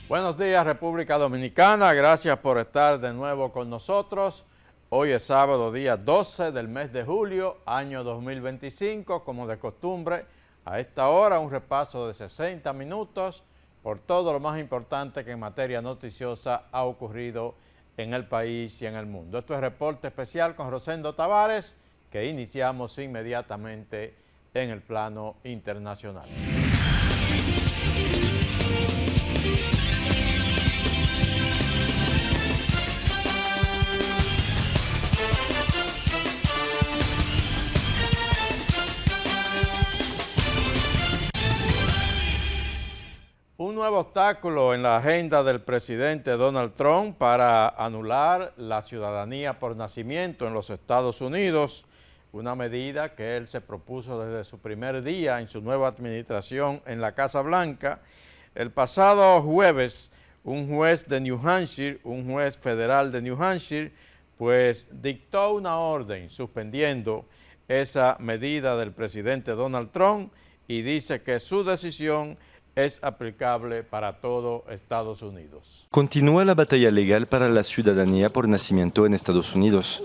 Buenos días, República Dominicana. Gracias por estar de nuevo con nosotros. Hoy es sábado, día 12 del mes de julio, año 2025. Como de costumbre, a esta hora un repaso de 60 minutos por todo lo más importante que en materia noticiosa ha ocurrido en el país y en el mundo. Esto es Reporte Especial con Rosendo Tavares, que iniciamos inmediatamente en el plano internacional. Un nuevo obstáculo en la agenda del presidente Donald Trump para anular la ciudadanía por nacimiento en los Estados Unidos, una medida que él se propuso desde su primer día en su nueva administración en la Casa Blanca. El pasado jueves, un juez de New Hampshire, un juez federal de New Hampshire, pues dictó una orden suspendiendo esa medida del presidente Donald Trump y dice que su decisión es aplicable para todo Estados Unidos. Continúa la batalla legal para la ciudadanía por nacimiento en Estados Unidos.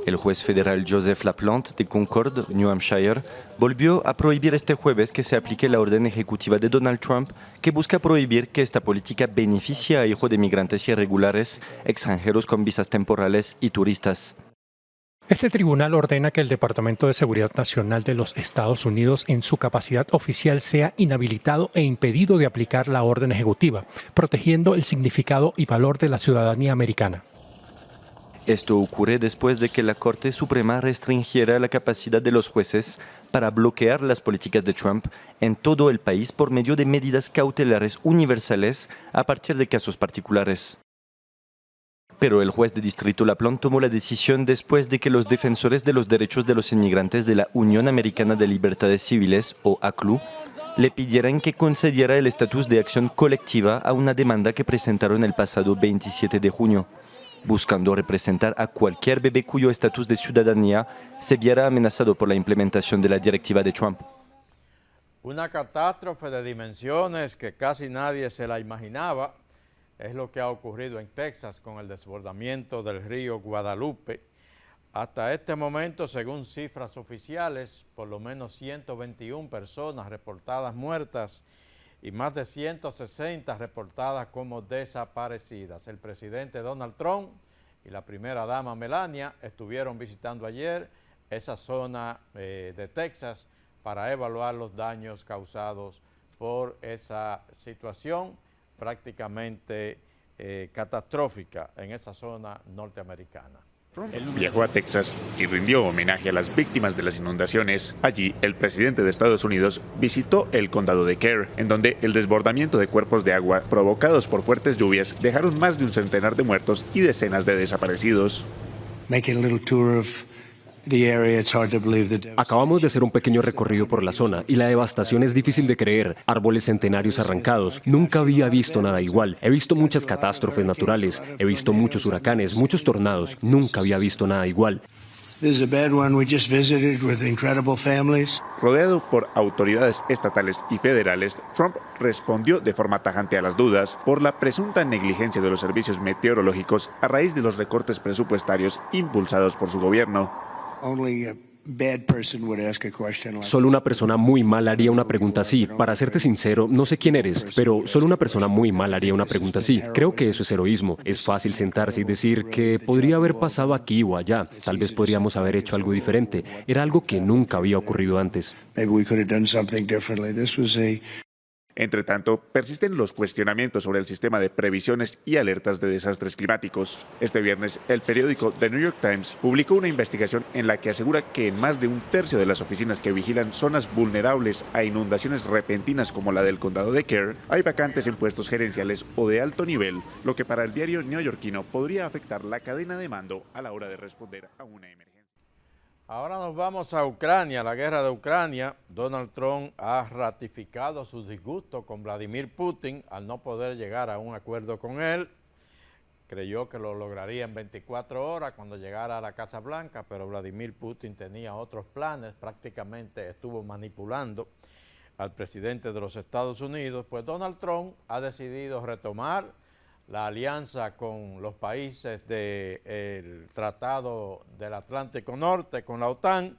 El juez federal Joseph LaPlante de Concord, New Hampshire, volvió a prohibir este jueves que se aplique la orden ejecutiva de Donald Trump que busca prohibir que esta política beneficie a hijos de migrantes irregulares, extranjeros con visas temporales y turistas. Este tribunal ordena que el Departamento de Seguridad Nacional de los Estados Unidos en su capacidad oficial sea inhabilitado e impedido de aplicar la orden ejecutiva, protegiendo el significado y valor de la ciudadanía americana. Esto ocurre después de que la Corte Suprema restringiera la capacidad de los jueces para bloquear las políticas de Trump en todo el país por medio de medidas cautelares universales a partir de casos particulares. Pero el juez de distrito LaPlante tomó la decisión después de que los defensores de los derechos de los inmigrantes de la Unión Americana de Libertades Civiles, o ACLU, le pidieran que concediera el estatus de acción colectiva a una demanda que presentaron el pasado 27 de junio, buscando representar a cualquier bebé cuyo estatus de ciudadanía se viera amenazado por la implementación de la directiva de Trump. Una catástrofe de dimensiones que casi nadie se la imaginaba es lo que ha ocurrido en Texas con el desbordamiento del río Guadalupe. Hasta este momento, según cifras oficiales, por lo menos 121 personas reportadas muertas y más de 160 reportadas como desaparecidas. El presidente Donald Trump y la primera dama Melania estuvieron visitando ayer esa zona de Texas para evaluar los daños causados por esa situación prácticamente catastrófica en esa zona norteamericana. Viajó a Texas y rindió homenaje a las víctimas de las inundaciones. Allí, el presidente de Estados Unidos visitó el condado de Kerr, en donde el desbordamiento de cuerpos de agua provocados por fuertes lluvias dejaron más de un centenar de muertos y decenas de desaparecidos. Acabamos de hacer un pequeño recorrido por la zona y la devastación es difícil de creer. Árboles centenarios arrancados. Nunca había visto nada igual. He visto muchas catástrofes naturales. He visto muchos huracanes, muchos tornados. Nunca había visto nada igual. Rodeado por autoridades estatales y federales, Trump respondió de forma tajante a las dudas por la presunta negligencia de los servicios meteorológicos a raíz de los recortes presupuestarios impulsados por su gobierno. Solo una persona muy mal haría una pregunta así. Para serte sincero, no sé quién eres, pero solo una persona muy mal haría una pregunta así. Creo que eso es heroísmo. Es fácil sentarse y decir que podría haber pasado aquí o allá. Tal vez podríamos haber hecho algo diferente. Era algo que nunca había ocurrido antes. Entre tanto, persisten los cuestionamientos sobre el sistema de previsiones y alertas de desastres climáticos. Este viernes, el periódico The New York Times publicó una investigación en la que asegura que en más de un tercio de las oficinas que vigilan zonas vulnerables a inundaciones repentinas como la del condado de Kerr, hay vacantes en puestos gerenciales o de alto nivel, lo que para el diario neoyorquino podría afectar la cadena de mando a la hora de responder a una emergencia. Ahora nos vamos a Ucrania, la guerra de Ucrania. Donald Trump ha ratificado su disgusto con Vladimir Putin al no poder llegar a un acuerdo con él. Creyó que lo lograría en 24 horas cuando llegara a la Casa Blanca, pero Vladimir Putin tenía otros planes, prácticamente estuvo manipulando al presidente de los Estados Unidos, pues Donald Trump ha decidido retomar la alianza con los países del Tratado del Atlántico Norte, con la OTAN,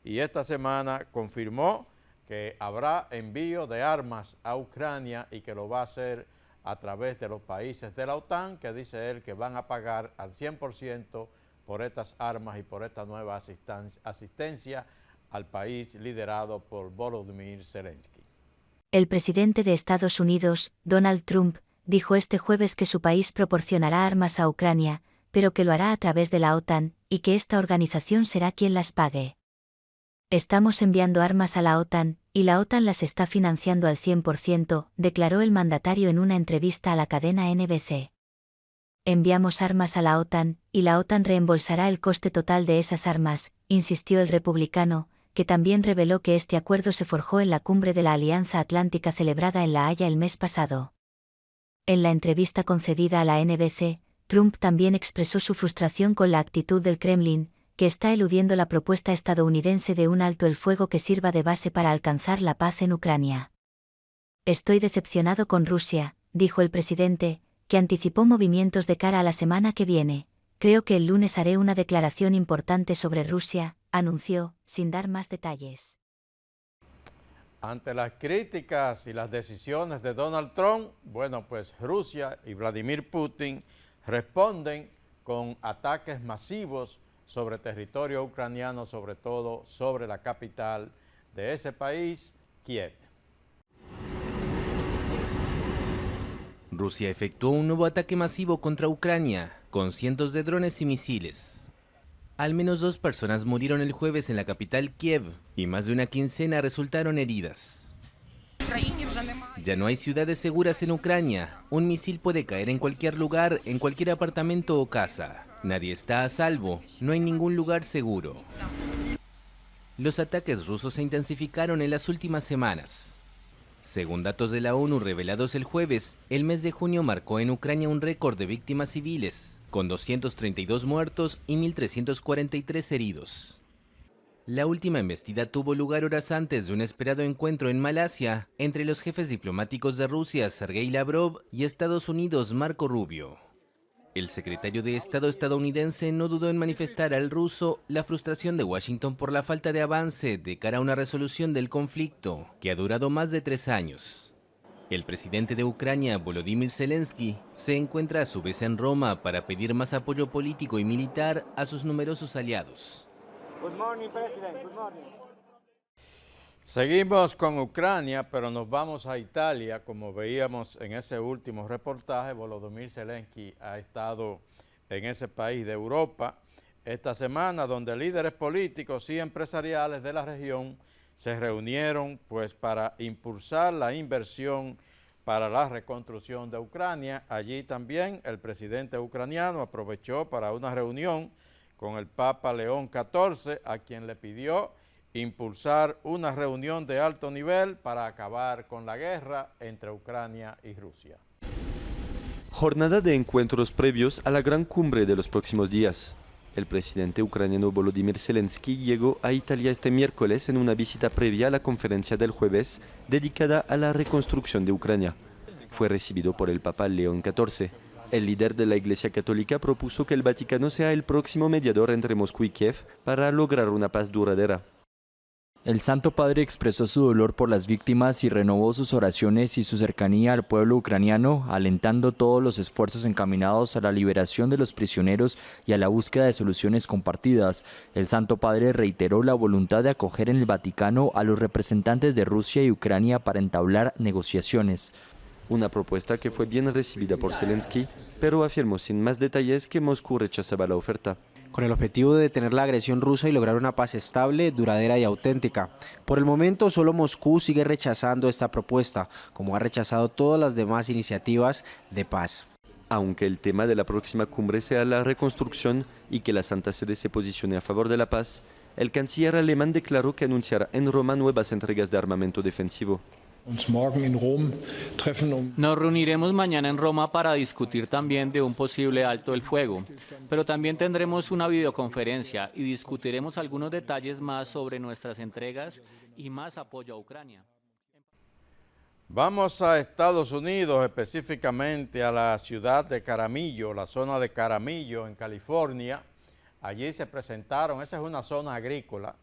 y esta semana confirmó que habrá envío de armas a Ucrania y que lo va a hacer a través de los países de la OTAN, que dice él que van a pagar al 100% por estas armas y por esta nueva asistencia al país liderado por Volodymyr Zelensky. El presidente de Estados Unidos, Donald Trump, dijo este jueves que su país proporcionará armas a Ucrania, pero que lo hará a través de la OTAN, y que esta organización será quien las pague. Estamos enviando armas a la OTAN, y la OTAN las está financiando al 100%, declaró el mandatario en una entrevista a la cadena NBC. Enviamos armas a la OTAN, y la OTAN reembolsará el coste total de esas armas, insistió el republicano, que también reveló que este acuerdo se forjó en la cumbre de la Alianza Atlántica celebrada en La Haya el mes pasado. En la entrevista concedida a la NBC, Trump también expresó su frustración con la actitud del Kremlin, que está eludiendo la propuesta estadounidense de un alto el fuego que sirva de base para alcanzar la paz en Ucrania. Estoy decepcionado con Rusia, dijo el presidente, que anticipó movimientos de cara a la semana que viene. Creo que el lunes haré una declaración importante sobre Rusia, anunció, sin dar más detalles. Ante las críticas y las decisiones de Donald Trump, bueno, pues Rusia y Vladimir Putin responden con ataques masivos sobre territorio ucraniano, sobre todo sobre la capital de ese país, Kiev. Rusia efectuó un nuevo ataque masivo contra Ucrania, con cientos de drones y misiles. Al menos 2 personas murieron el jueves en la capital Kiev y más de una quincena resultaron heridas. Ya no hay ciudades seguras en Ucrania. Un misil puede caer en cualquier lugar, en cualquier apartamento o casa. Nadie está a salvo, no hay ningún lugar seguro. Los ataques rusos se intensificaron en las últimas semanas. Según datos de la ONU revelados el jueves, el mes de junio marcó en Ucrania un récord de víctimas civiles, con 232 muertos y 1.343 heridos. La última embestida tuvo lugar horas antes de un esperado encuentro en Malasia entre los jefes diplomáticos de Rusia, Sergei Lavrov, y Estados Unidos, Marco Rubio. El secretario de Estado estadounidense no dudó en manifestar al ruso la frustración de Washington por la falta de avance de cara a una resolución del conflicto, que ha durado más de 3 años. El presidente de Ucrania, Volodymyr Zelensky, se encuentra a su vez en Roma para pedir más apoyo político y militar a sus numerosos aliados. Good morning, President. Good morning. Seguimos con Ucrania, pero nos vamos a Italia. Como veíamos en ese último reportaje, Volodymyr Zelensky ha estado en ese país de Europa esta semana, donde líderes políticos y empresariales de la región se reunieron pues para impulsar la inversión para la reconstrucción de Ucrania. Allí también el presidente ucraniano aprovechó para una reunión con el Papa León XIV, a quien le pidió impulsar una reunión de alto nivel para acabar con la guerra entre Ucrania y Rusia. Jornada de encuentros previos a la gran cumbre de los próximos días. El presidente ucraniano Volodymyr Zelensky llegó a Italia este miércoles en una visita previa a la conferencia del jueves dedicada a la reconstrucción de Ucrania. Fue recibido por el Papa León XIV. El líder de la Iglesia Católica propuso que el Vaticano sea el próximo mediador entre Moscú y Kiev para lograr una paz duradera. El Santo Padre expresó su dolor por las víctimas y renovó sus oraciones y su cercanía al pueblo ucraniano, alentando todos los esfuerzos encaminados a la liberación de los prisioneros y a la búsqueda de soluciones compartidas. El Santo Padre reiteró la voluntad de acoger en el Vaticano a los representantes de Rusia y Ucrania para entablar negociaciones. Una propuesta que fue bien recibida por Zelensky, pero afirmó sin más detalles que Moscú rechazaba la oferta. Con el objetivo de detener la agresión rusa y lograr una paz estable, duradera y auténtica. Por el momento, solo Moscú sigue rechazando esta propuesta, como ha rechazado todas las demás iniciativas de paz. Aunque el tema de la próxima cumbre sea la reconstrucción y que la Santa Sede se posicione a favor de la paz, el canciller alemán declaró que anunciará en Roma nuevas entregas de armamento defensivo. Nos reuniremos mañana en Roma para discutir también de un posible alto el fuego, pero también tendremos una videoconferencia y discutiremos algunos detalles más sobre nuestras entregas y más apoyo a Ucrania. Vamos a Estados Unidos, específicamente a la ciudad de Jaramillo, la zona de Jaramillo, en California. Allí se presentaron, esa es una zona agrícola.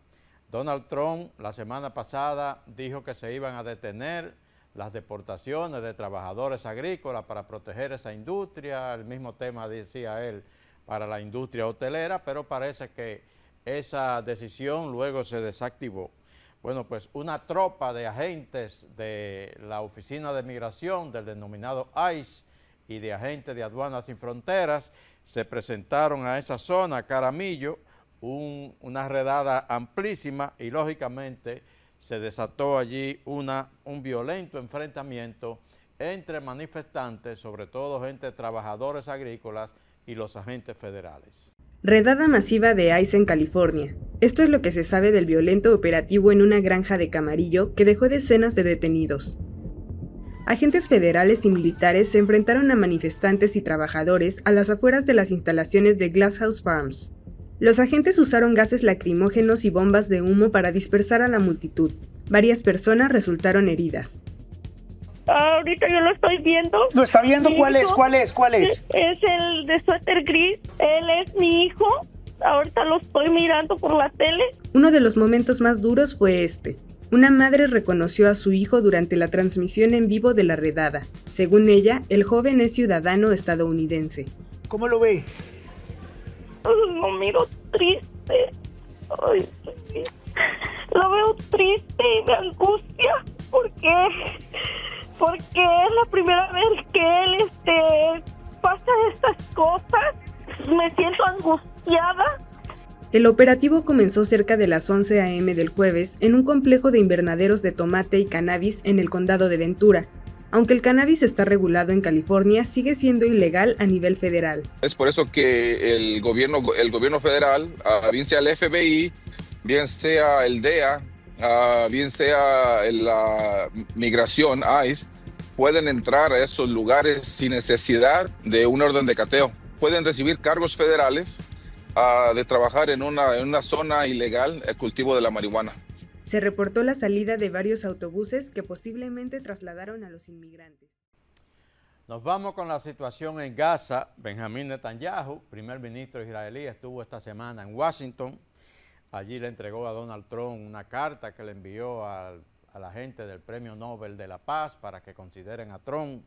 Donald Trump la semana pasada dijo que se iban a detener las deportaciones de trabajadores agrícolas para proteger esa industria. El mismo tema decía él para la industria hotelera, pero parece que esa decisión luego se desactivó. Bueno, pues una tropa de agentes de la Oficina de Migración, del denominado ICE, y de agentes de Aduanas Sin Fronteras, se presentaron a esa zona, Jaramillo, una redada amplísima y lógicamente se desató allí un violento enfrentamiento entre manifestantes, sobre todo gente de trabajadores agrícolas y los agentes federales. Redada masiva de ICE en California. Esto es lo que se sabe del violento operativo en una granja de Camarillo que dejó decenas de detenidos. Agentes federales y militares se enfrentaron a manifestantes y trabajadores a las afueras de las instalaciones de Glasshouse Farms. Los agentes usaron gases lacrimógenos y bombas de humo para dispersar a la multitud. Varias personas resultaron heridas. Ahorita yo lo estoy viendo. ¿Lo está viendo? ¿Cuál es? Es el de suéter gris. Él es mi hijo. Ahorita lo estoy mirando por la tele. Uno de los momentos más duros fue este. Una madre reconoció a su hijo durante la transmisión en vivo de la redada. Según ella, el joven es ciudadano estadounidense. ¿Cómo lo ve? Lo miro triste. Ay, lo veo triste y me angustia porque es la primera vez que él pasa estas cosas. Me siento angustiada. El operativo comenzó cerca de las 11 a.m. del jueves en un complejo de invernaderos de tomate y cannabis en el condado de Ventura. Aunque el cannabis está regulado en California, sigue siendo ilegal a nivel federal. Es por eso que el gobierno federal, bien sea el FBI, bien sea el DEA, bien sea la migración, ICE, pueden entrar a esos lugares sin necesidad de una orden de cateo. Pueden recibir cargos federales de trabajar en una zona ilegal, el cultivo de la marihuana. Se reportó la salida de varios autobuses que posiblemente trasladaron a los inmigrantes. Nos vamos con la situación en Gaza. Benjamín Netanyahu, primer ministro israelí, estuvo esta semana en Washington. Allí le entregó a Donald Trump una carta que le envió a la gente del Premio Nobel de la Paz para que consideren a Trump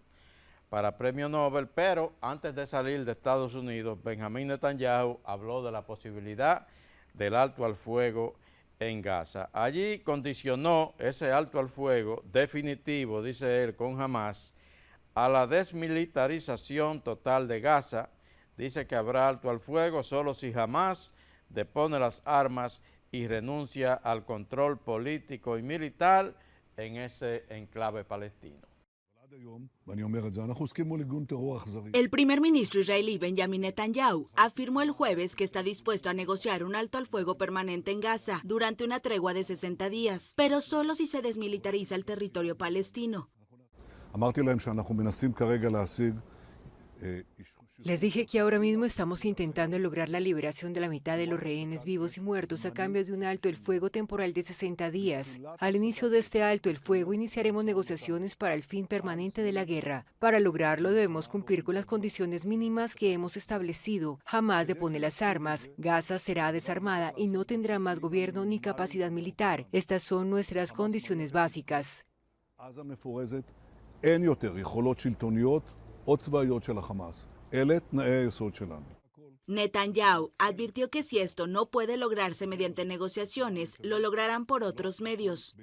para Premio Nobel, pero antes de salir de Estados Unidos, Benjamín Netanyahu habló de la posibilidad del alto al fuego en Gaza. Allí condicionó ese alto al fuego definitivo, dice él, con Hamas, a la desmilitarización total de Gaza. Dice que habrá alto al fuego solo si Hamas depone las armas y renuncia al control político y militar en ese enclave palestino. El primer ministro israelí Benjamin Netanyahu afirmó el jueves que está dispuesto a negociar un alto al fuego permanente en Gaza durante una tregua de 60 días, pero solo si se desmilitariza el territorio palestino. Les dije que ahora mismo estamos intentando lograr la liberación de la mitad de los rehenes vivos y muertos a cambio de un alto el fuego temporal de 60 días. Al inicio de este alto el fuego iniciaremos negociaciones para el fin permanente de la guerra. Para lograrlo debemos cumplir con las condiciones mínimas que hemos establecido. Jamás depone las armas, Gaza será desarmada y no tendrá más gobierno ni capacidad militar. Estas son nuestras condiciones básicas. Netanyahu advirtió que si esto no puede lograrse mediante negociaciones, lo lograrán por otros medios.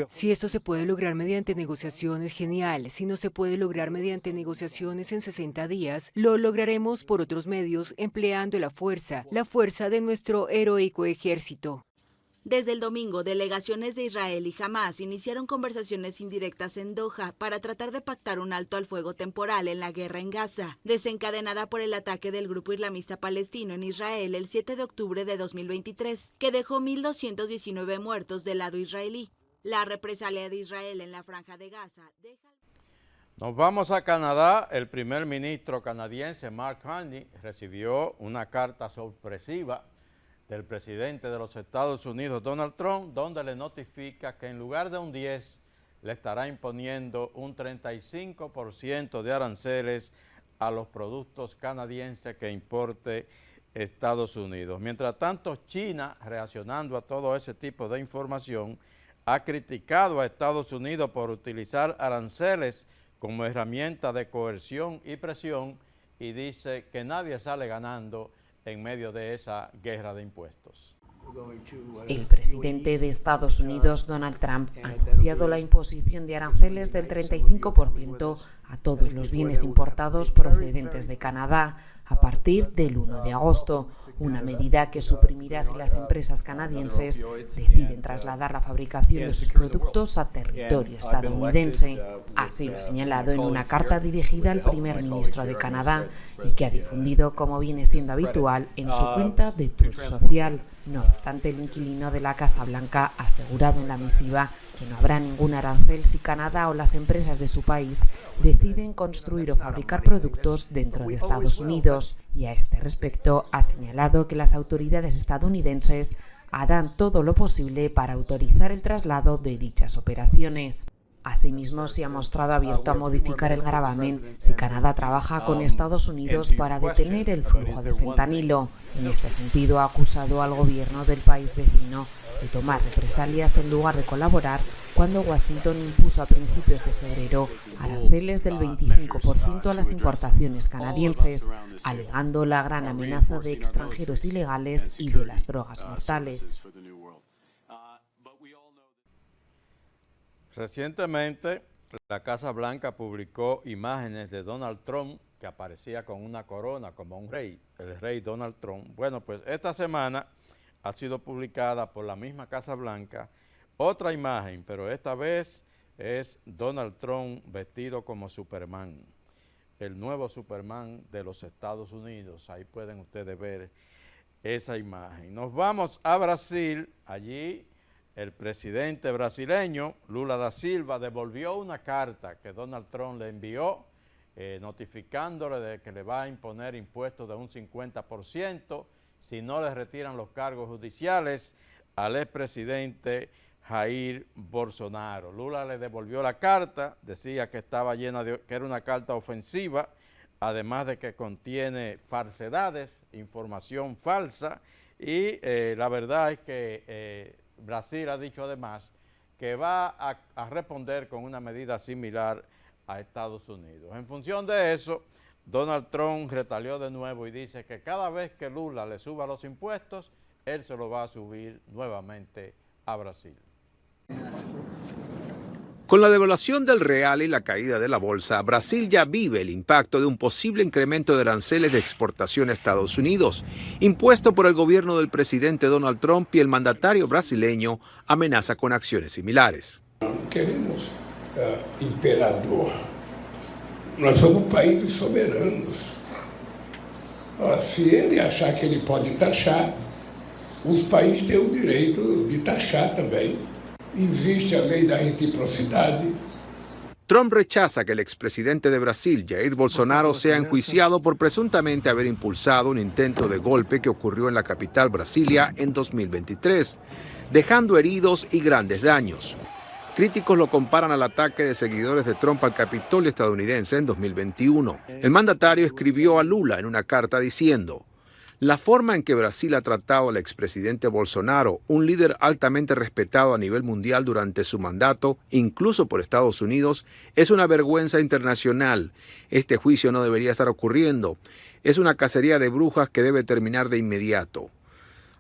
Si esto se puede lograr mediante negociaciones, genial. Si no se puede lograr mediante negociaciones en 60 días, lo lograremos por otros medios empleando la fuerza de nuestro heroico ejército. Desde el domingo, delegaciones de Israel y Hamas iniciaron conversaciones indirectas en Doha para tratar de pactar un alto al fuego temporal en la guerra en Gaza, desencadenada por el ataque del grupo islamista palestino en Israel el 7 de octubre de 2023, que dejó 1.219 muertos del lado israelí. La represalia de Israel en la franja de Gaza deja... Nos vamos a Canadá. El primer ministro canadiense Mark Carney recibió una carta sorpresiva del presidente de los Estados Unidos, Donald Trump, donde le notifica que en lugar de un 10, le estará imponiendo un 35% de aranceles a los productos canadienses que importe Estados Unidos. Mientras tanto, China, reaccionando a todo ese tipo de información, ha criticado a Estados Unidos por utilizar aranceles como herramienta de coerción y presión y dice que nadie sale ganando en medio de esa guerra de impuestos. El presidente de Estados Unidos, Donald Trump, ha anunciado la imposición de aranceles del 35% a todos los bienes importados procedentes de Canadá a partir del 1 de agosto, una medida que suprimirá si las empresas canadienses deciden trasladar la fabricación de sus productos a territorio estadounidense. Así lo ha señalado en una carta dirigida al primer ministro de Canadá y que ha difundido, como viene siendo habitual, en su cuenta de Truth Social. No obstante, el inquilino de la Casa Blanca ha asegurado en la misiva que no habrá ningún arancel si Canadá o las empresas de su país deciden construir o fabricar productos dentro de Estados Unidos. Y a este respecto ha señalado que las autoridades estadounidenses harán todo lo posible para autorizar el traslado de dichas operaciones. Asimismo, se ha mostrado abierto a modificar el gravamen si Canadá trabaja con Estados Unidos para detener el flujo de fentanilo. En este sentido, ha acusado al gobierno del país vecino de tomar represalias en lugar de colaborar cuando Washington impuso a principios de febrero aranceles del 25% a las importaciones canadienses, alegando la gran amenaza de extranjeros ilegales y de las drogas mortales. Recientemente, la Casa Blanca publicó imágenes de Donald Trump que aparecía con una corona como un rey, el rey Donald Trump. Bueno, pues esta semana ha sido publicada por la misma Casa Blanca otra imagen, pero esta vez es Donald Trump vestido como Superman, el nuevo Superman de los Estados Unidos. Ahí pueden ustedes ver esa imagen. Nos vamos a Brasil. Allí el presidente brasileño, Lula da Silva, devolvió una carta que Donald Trump le envió notificándole de que le va a imponer impuestos de un 50% si no le retiran los cargos judiciales al expresidente Jair Bolsonaro. Lula le devolvió la carta, decía que estaba llena de, que era una carta ofensiva, además de que contiene falsedades, información falsa, y la verdad es que Brasil ha dicho además que va a responder con una medida similar a Estados Unidos. En función de eso, Donald Trump retalió de nuevo y dice que cada vez que Lula le suba los impuestos, él se lo va a subir nuevamente a Brasil. Con la devaluación del real y la caída de la bolsa, Brasil ya vive el impacto de un posible incremento de aranceles de exportación a Estados Unidos, impuesto por el gobierno del presidente Donald Trump, y el mandatario brasileño amenaza con acciones similares. Queremos imperador. Nós somos países soberanos. Se ele achar que ele pode taxar, os países têm o direito de taxar também. Existe a lei da reciprocidade. Trump rechaza que el expresidente de Brasil, Jair Bolsonaro, sea enjuiciado por presuntamente haber impulsado un intento de golpe que ocurrió en la capital, Brasilia, en 2023, dejando heridos y grandes daños. Críticos lo comparan al ataque de seguidores de Trump al Capitolio estadounidense en 2021. El mandatario escribió a Lula en una carta diciendo: la forma en que Brasil ha tratado al expresidente Bolsonaro, un líder altamente respetado a nivel mundial durante su mandato, incluso por Estados Unidos, es una vergüenza internacional. Este juicio no debería estar ocurriendo. Es una cacería de brujas que debe terminar de inmediato.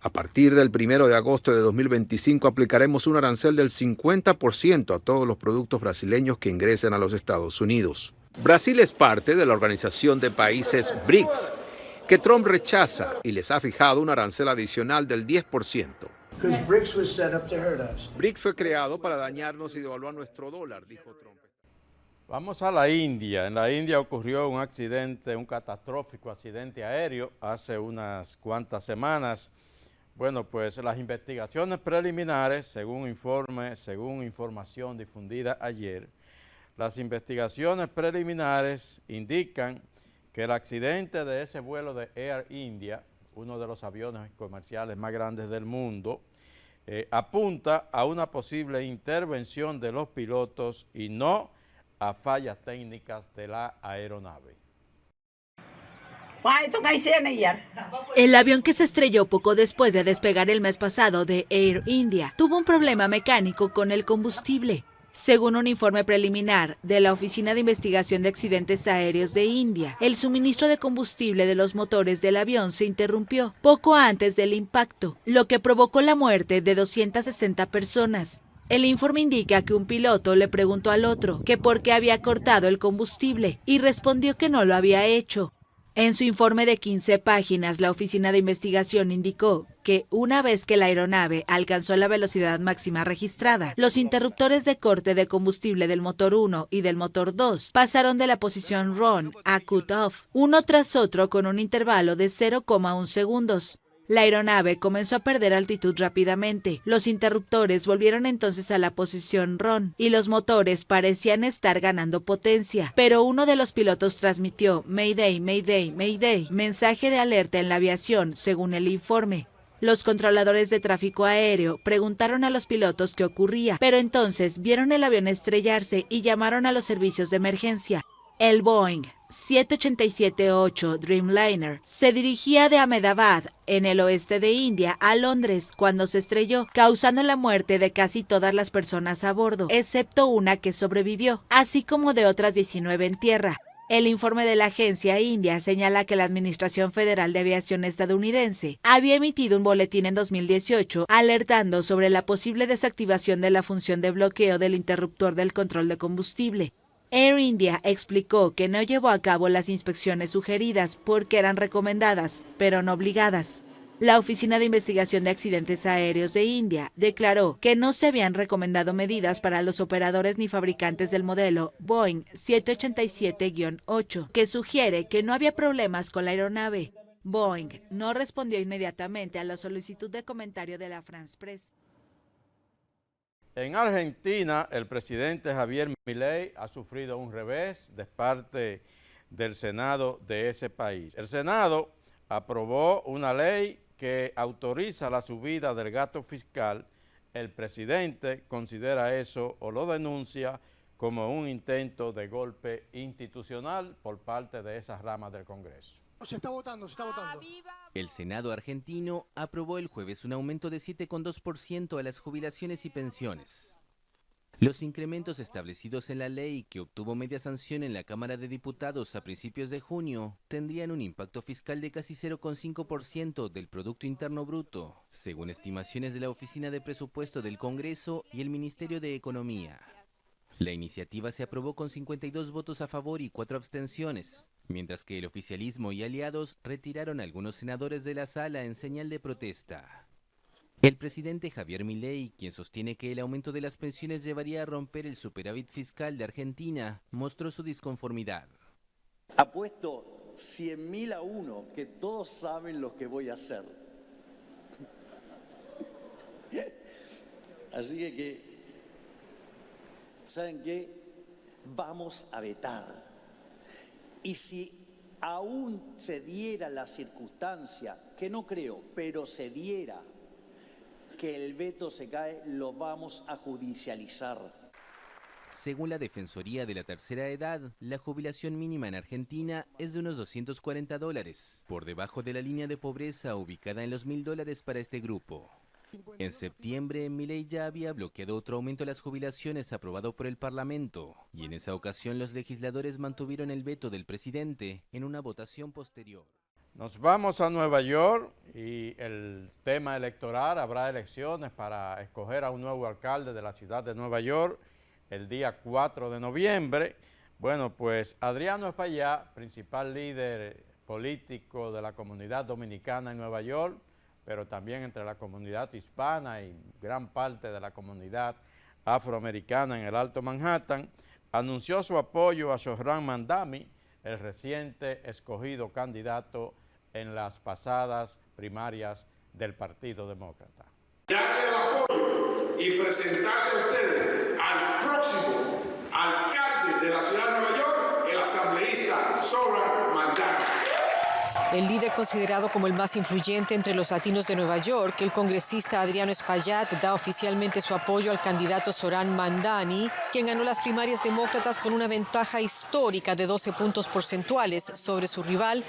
A partir del 1 de agosto de 2025 aplicaremos un arancel del 50% a todos los productos brasileños que ingresen a los Estados Unidos. Brasil es parte de la Organización de Países BRICS, que Trump rechaza, y les ha fijado un arancel adicional del 10%. BRICS fue creado para dañarnos y devaluar nuestro dólar, dijo Trump. Vamos a la India. En la India ocurrió un accidente, un catastrófico accidente aéreo hace unas cuantas semanas. Bueno, pues las investigaciones preliminares, según información difundida ayer, las investigaciones preliminares indican que el accidente de ese vuelo de Air India, uno de los aviones comerciales más grandes del mundo, apunta a una posible intervención de los pilotos y no a fallas técnicas de la aeronave. El avión que se estrelló poco después de despegar el mes pasado de Air India tuvo un problema mecánico con el combustible. Según un informe preliminar de la Oficina de Investigación de Accidentes Aéreos de India, el suministro de combustible de los motores del avión se interrumpió poco antes del impacto, lo que provocó la muerte de 260 personas. El informe indica que un piloto le preguntó al otro que por qué había cortado el combustible y respondió que no lo había hecho. En su informe de 15 páginas, la Oficina de Investigación indicó que una vez que la aeronave alcanzó la velocidad máxima registrada, los interruptores de corte de combustible del motor 1 y del motor 2 pasaron de la posición RON a cut-off, uno tras otro con un intervalo de 0,1 segundos. La aeronave comenzó a perder altitud rápidamente. Los interruptores volvieron entonces a la posición RON y los motores parecían estar ganando potencia, pero uno de los pilotos transmitió Mayday, Mayday, Mayday, mensaje de alerta en la aviación, según el informe. Los controladores de tráfico aéreo preguntaron a los pilotos qué ocurría, pero entonces vieron el avión estrellarse y llamaron a los servicios de emergencia. El Boeing 787-8 Dreamliner se dirigía de Ahmedabad, en el oeste de India, a Londres cuando se estrelló, causando la muerte de casi todas las personas a bordo, excepto una que sobrevivió, así como de otras 19 en tierra. El informe de la agencia india señala que la Administración Federal de Aviación estadounidense había emitido un boletín en 2018 alertando sobre la posible desactivación de la función de bloqueo del interruptor del control de combustible. Air India explicó que no llevó a cabo las inspecciones sugeridas porque eran recomendadas, pero no obligadas. La Oficina de Investigación de Accidentes Aéreos de India declaró que no se habían recomendado medidas para los operadores ni fabricantes del modelo Boeing 787-8, que sugiere que no había problemas con la aeronave. Boeing no respondió inmediatamente a la solicitud de comentario de la France Press. En Argentina, el presidente Javier Milei ha sufrido un revés de parte del Senado de ese país. El Senado aprobó una ley que autoriza la subida del gasto fiscal. El presidente considera eso o lo denuncia como un intento de golpe institucional por parte de esas ramas del Congreso. Se está votando, se está votando. El Senado argentino aprobó el jueves un aumento de 7,2% a las jubilaciones y pensiones. Los incrementos establecidos en la ley, que obtuvo media sanción en la Cámara de Diputados a principios de junio, tendrían un impacto fiscal de casi 0,5% del Producto Interno Bruto, según estimaciones de la Oficina de Presupuesto del Congreso y el Ministerio de Economía. La iniciativa se aprobó con 52 votos a favor y 4 abstenciones, mientras que el oficialismo y aliados retiraron a algunos senadores de la sala en señal de protesta. El presidente Javier Milei, quien sostiene que el aumento de las pensiones llevaría a romper el superávit fiscal de Argentina, mostró su disconformidad. Apuesto 100.000 a 1 que todos saben lo que voy a hacer. Así que ¿saben qué? Vamos a vetar. Y si aún se diera la circunstancia, que no creo, pero se diera que el veto se cae, lo vamos a judicializar. Según la Defensoría de la Tercera Edad, la jubilación mínima en Argentina es de unos $240, por debajo de la línea de pobreza ubicada en los $1.000 para este grupo. En septiembre, Milei ya había bloqueado otro aumento a las jubilaciones aprobado por el Parlamento, y en esa ocasión los legisladores mantuvieron el veto del presidente en una votación posterior. Nos vamos a Nueva York y el tema electoral, habrá elecciones para escoger a un nuevo alcalde de la ciudad de Nueva York el día 4 de noviembre. Bueno, pues Adriano Espaillá, principal líder político de la comunidad dominicana en Nueva York, pero también entre la comunidad hispana y gran parte de la comunidad afroamericana en el Alto Manhattan, anunció su apoyo a Zohran Mamdani, el reciente escogido candidato en las pasadas primarias del Partido Demócrata. Darle el apoyo y presentarle a ustedes al próximo alcalde de la ciudad de Nueva York, el asambleísta Zohran Mamdani. El líder considerado como el más influyente entre los latinos de Nueva York, el congresista Adriano Espaillat, da oficialmente su apoyo al candidato Zohran Mamdani, quien ganó las primarias demócratas con una ventaja histórica de 12 puntos porcentuales sobre su rival.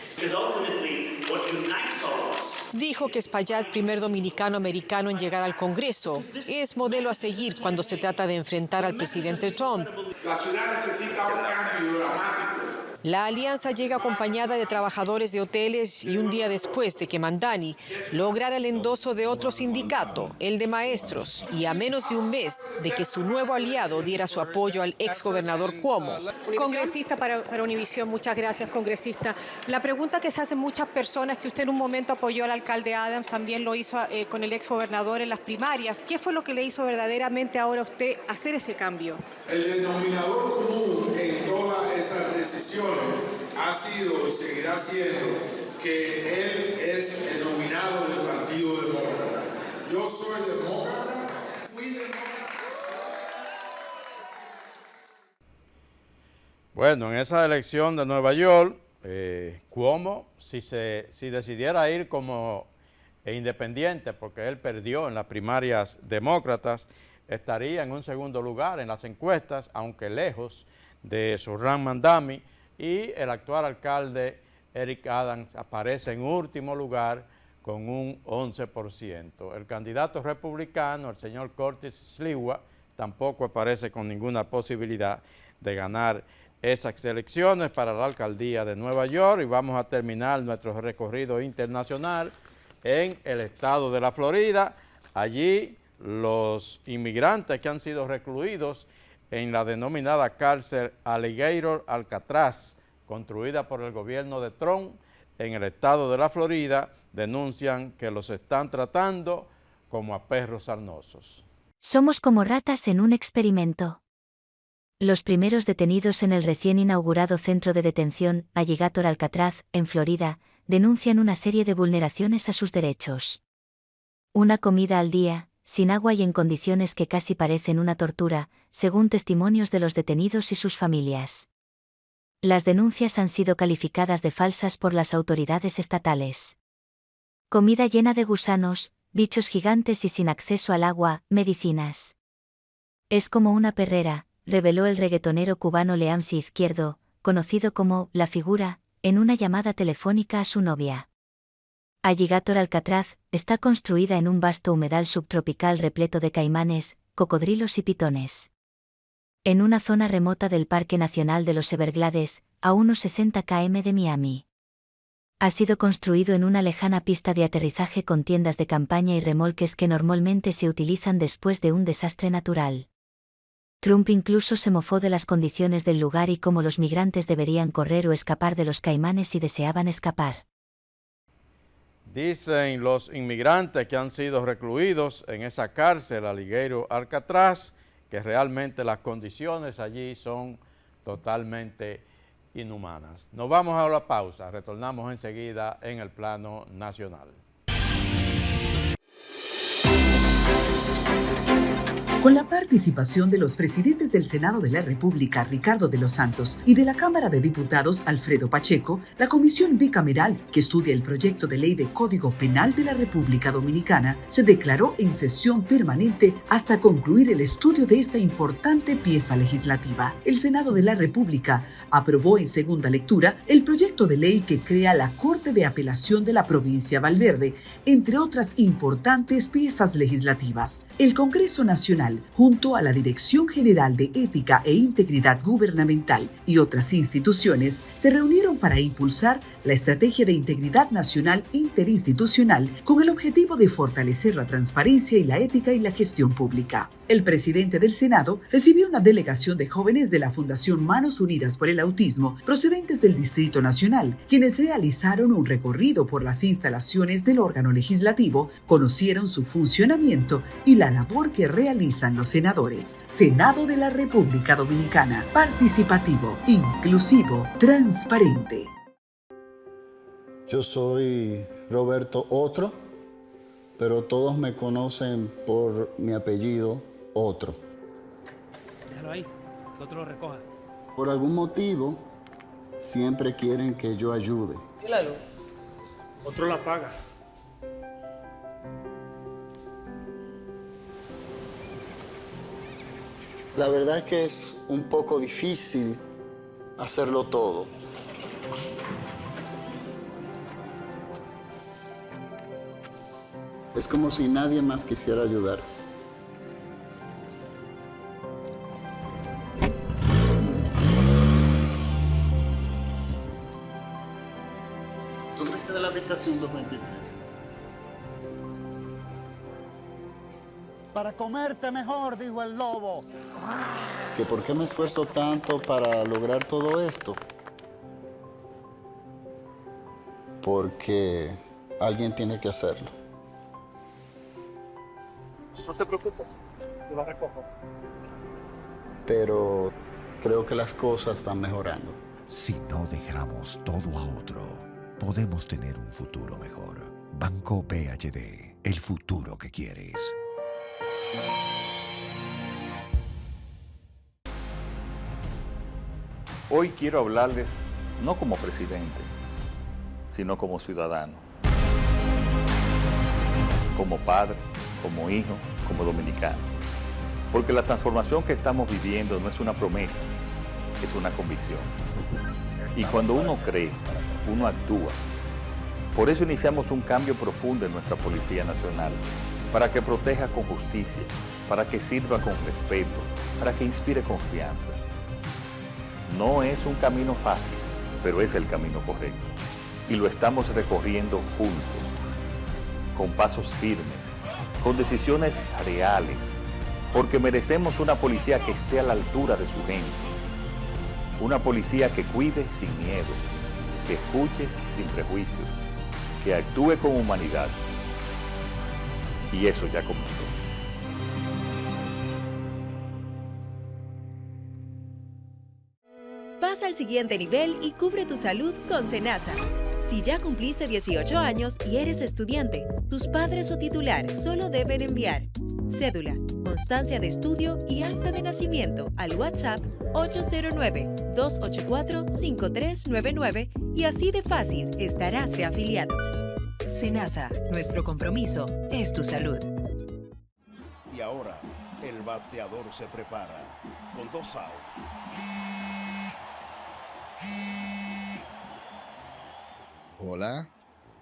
Dijo que Espaillat, primer dominicano-americano en llegar al Congreso, es modelo a seguir cuando se trata de enfrentar al presidente Trump. La ciudad necesita un cambio dramático. La alianza llega acompañada de trabajadores de hoteles y un día después de que Mamdani lograra el endoso de otro sindicato, el de maestros, y a menos de un mes de que su nuevo aliado diera su apoyo al exgobernador Cuomo. Congresista para Univisión, muchas gracias, congresista. La pregunta que se hacen muchas personas, que usted en un momento apoyó al alcalde Adams, también lo hizo con el exgobernador en las primarias. ¿Qué fue lo que le hizo verdaderamente ahora a usted hacer ese cambio? El denominador común en todas esas decisiones ha sido y seguirá siendo que él es el nominado del Partido Demócrata. Yo soy demócrata, fui demócrata. Bueno, en esa elección de Nueva York, Cuomo, si decidiera ir como independiente, porque él perdió en las primarias demócratas, estaría en un segundo lugar en las encuestas, aunque lejos de Zohran Mamdani, y el actual alcalde Eric Adams aparece en último lugar con un 11%. El candidato republicano, el señor Curtis Sliwa, tampoco aparece con ninguna posibilidad de ganar esas elecciones para la alcaldía de Nueva York. Y vamos a terminar nuestro recorrido internacional en el estado de la Florida. Allí los inmigrantes que han sido recluidos en la denominada cárcel Alligator Alcatraz, construida por el gobierno de Trump en el estado de la Florida, denuncian que los están tratando como a perros sarnosos. Somos como ratas en un experimento. Los primeros detenidos en el recién inaugurado centro de detención Alligator Alcatraz, en Florida, denuncian una serie de vulneraciones a sus derechos. Una comida al día, sin agua y en condiciones que casi parecen una tortura, según testimonios de los detenidos y sus familias. Las denuncias han sido calificadas de falsas por las autoridades estatales. Comida llena de gusanos, bichos gigantes y sin acceso al agua, medicinas. Es como una perrera, reveló el reggaetonero cubano Leamsi Izquierdo, conocido como La Figura, en una llamada telefónica a su novia. Alligator Alcatraz está construida en un vasto humedal subtropical repleto de caimanes, cocodrilos y pitones. En una zona remota del Parque Nacional de los Everglades, a unos 60 km de Miami. Ha sido construido en una lejana pista de aterrizaje con tiendas de campaña y remolques que normalmente se utilizan después de un desastre natural. Trump incluso se mofó de las condiciones del lugar y cómo los migrantes deberían correr o escapar de los caimanes si deseaban escapar. Dicen los inmigrantes que han sido recluidos en esa cárcel Alligator Alcatraz que realmente las condiciones allí son totalmente inhumanas. Nos vamos a la pausa, retornamos enseguida en el plano nacional. Con la participación de los presidentes del Senado de la República, Ricardo de los Santos, y de la Cámara de Diputados, Alfredo Pacheco, la Comisión Bicameral, que estudia el proyecto de ley de Código Penal de la República Dominicana, se declaró en sesión permanente hasta concluir el estudio de esta importante pieza legislativa. El Senado de la República aprobó en segunda lectura el proyecto de ley que crea la Corte de Apelación de la Provincia Valverde, entre otras importantes piezas legislativas. El Congreso Nacional, junto a la Dirección General de Ética e Integridad Gubernamental y otras instituciones, se reunieron para impulsar la Estrategia de Integridad Nacional Interinstitucional con el objetivo de fortalecer la transparencia y la ética en la gestión pública. El presidente del Senado recibió una delegación de jóvenes de la Fundación Manos Unidas por el Autismo procedentes del Distrito Nacional, quienes realizaron un recorrido por las instalaciones del órgano legislativo, conocieron su funcionamiento y la labor que realizan los senadores. Senado de la República Dominicana, participativo, inclusivo, transparente. Yo soy Roberto Otro, pero todos me conocen por mi apellido Otro. Déjalo ahí, que otro lo recoja. Por algún motivo, siempre quieren que yo ayude. Claro. Otro la paga. La verdad es que es un poco difícil hacerlo todo. Es como si nadie más quisiera ayudar. ¿Dónde queda la habitación 223? Para comerte mejor, dijo el lobo. ¿Que por qué me esfuerzo tanto para lograr todo esto? Porque alguien tiene que hacerlo. No se preocupe, yo la recojo. Pero creo que las cosas van mejorando. Si no dejamos todo a otro, podemos tener un futuro mejor. Banco BHD, el futuro que quieres. Hoy quiero hablarles no como presidente, sino como ciudadano, como padre, como hijo, como dominicano. Porque la transformación que estamos viviendo no es una promesa, es una convicción. Y cuando uno cree, uno actúa. Por eso iniciamos un cambio profundo en nuestra Policía Nacional, para que proteja con justicia, para que sirva con respeto, para que inspire confianza. No es un camino fácil, pero es el camino correcto. Y lo estamos recorriendo juntos, con pasos firmes, con decisiones reales, porque merecemos una policía que esté a la altura de su gente. Una policía que cuide sin miedo, que escuche sin prejuicios, que actúe con humanidad. Y eso ya comenzó. Pasa al siguiente nivel y cubre tu salud con SENASA. Si ya cumpliste 18 años y eres estudiante, tus padres o titular solo deben enviar cédula, constancia de estudio y acta de nacimiento al WhatsApp 809-284-5399 y así de fácil estarás reafiliado. SENASA, nuestro compromiso es tu salud. Y ahora, el bateador se prepara con 2 outs. Hola.